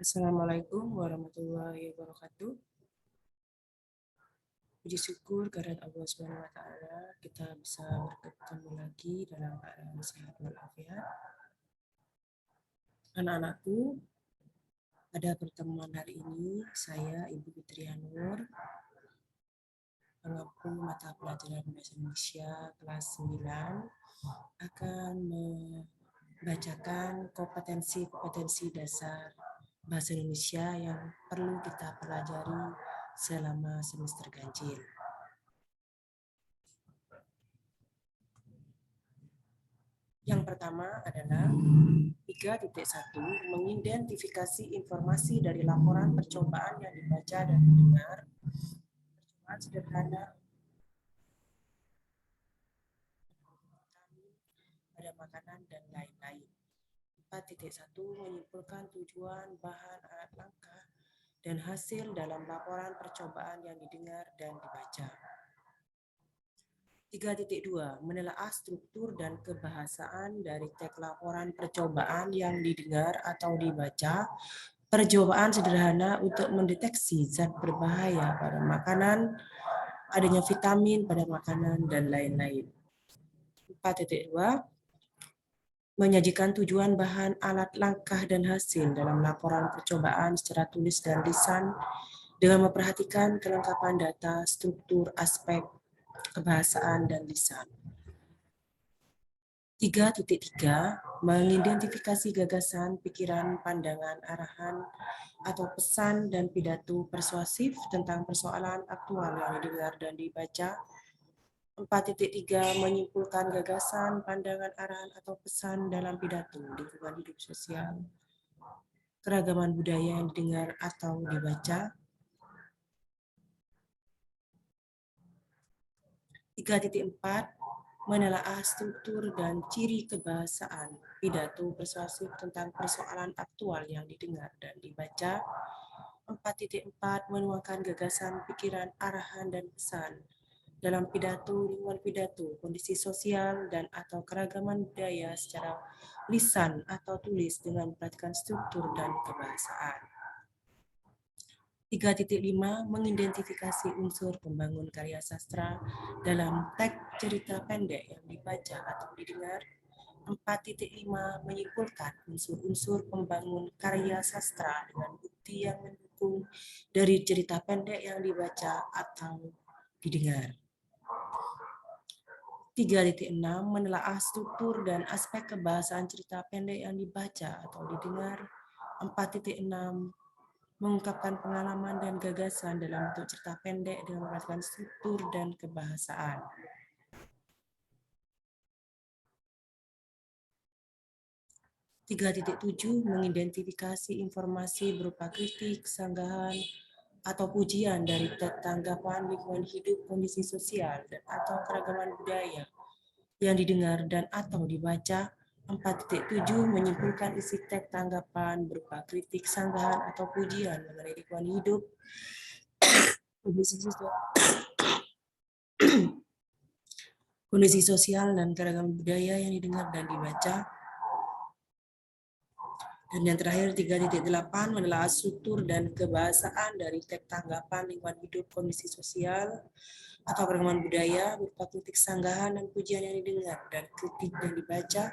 Assalamualaikum warahmatullahi wabarakatuh. Puji syukur kehadirat Allah Subhanahu wa taala, kita bisa bertemu lagi dalam keadaan sehat walafiat. Anak-anakku, pada pertemuan hari ini saya Ibu Fitriya Nur, pengampu mata pelajaran Bahasa Indonesia kelas 9, akan membacakan kompetensi-kompetensi dasar Bahasa Indonesia yang perlu kita pelajari selama semester ganjil. Yang pertama adalah 3.1 mengidentifikasi informasi dari laporan percobaan yang dibaca dan didengar. Percobaan sederhana pada makanan dan lain-lain. 4.1 menyimpulkan tujuan, bahan, alat langkah, dan hasil dalam laporan percobaan yang didengar dan dibaca. 3.2 menelaah struktur dan kebahasaan dari teks laporan percobaan yang didengar atau dibaca. Percobaan sederhana untuk mendeteksi zat berbahaya pada makanan, adanya vitamin pada makanan, dan lain-lain. 4.2 menyajikan tujuan, bahan, alat langkah, dan hasil dalam laporan percobaan secara tulis dan lisan dengan memperhatikan kelengkapan data, struktur, aspek, kebahasaan, dan lisan. 3.3 mengidentifikasi gagasan, pikiran, pandangan, arahan, atau pesan dan pidato persuasif tentang persoalan aktual yang didengar dan dibaca. 4.3 menyimpulkan gagasan, pandangan, arahan, atau pesan dalam pidato, lingkungan hidup sosial, keragaman budaya yang didengar atau dibaca. 3.4 menelaah struktur dan ciri kebahasaan pidato persuasif tentang persoalan aktual yang didengar dan dibaca. 4.4 menuangkan gagasan, pikiran, arahan, dan pesan dalam pidato, lingkungan pidato, kondisi sosial, dan atau keragaman budaya secara lisan atau tulis dengan memperhatikan struktur dan kebahasaan. 3.5 mengidentifikasi unsur pembangun karya sastra dalam teks cerita pendek yang dibaca atau didengar. 4.5 menyimpulkan unsur-unsur pembangun karya sastra dengan bukti yang mendukung dari cerita pendek yang dibaca atau didengar. 3.6 menelaah struktur dan aspek kebahasaan cerita pendek yang dibaca atau didengar. 4.6 mengungkapkan pengalaman dan gagasan dalam bentuk cerita pendek dengan memperhatikan struktur dan kebahasaan. 3.7 mengidentifikasi informasi berupa kritik, sanggahan, atau pujian dari tanggapan lingkungan hidup, kondisi sosial, dan atau keragaman budaya yang didengar dan atau dibaca. 4.7 menyimpulkan isi teks tanggapan berupa kritik, sanggahan, atau pujian mengenai lingkungan hidup, kondisi sosial, dan keragaman budaya yang didengar dan dibaca. Dan yang terakhir 3.8 menelaah struktur dan kebahasaan dari teks tanggapan lingkungan hidup, kondisi sosial, atau keragaman budaya berupa kritik, sanggahan, dan pujian yang didengar dan kritik yang dibaca.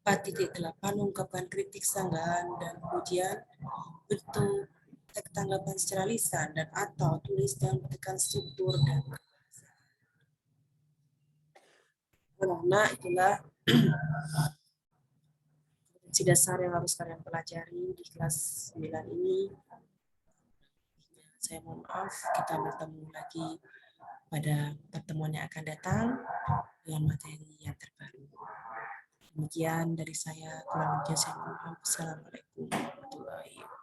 4.8 mengungkapkan kritik, sanggahan, dan pujian bentuk teks tanggapan secara lisan dan atau tulis dengan memperhatikan struktur dan nah itulah kompetensi dasar yang harus kalian pelajari di kelas 9 ini. Saya mohon maaf, kita bertemu lagi pada pertemuan yang akan datang dengan materi yang terbaru. Demikian dari saya, kurang lebihnya saya mohon maaf. Assalamualaikum warahmatullahi wabarakatuh.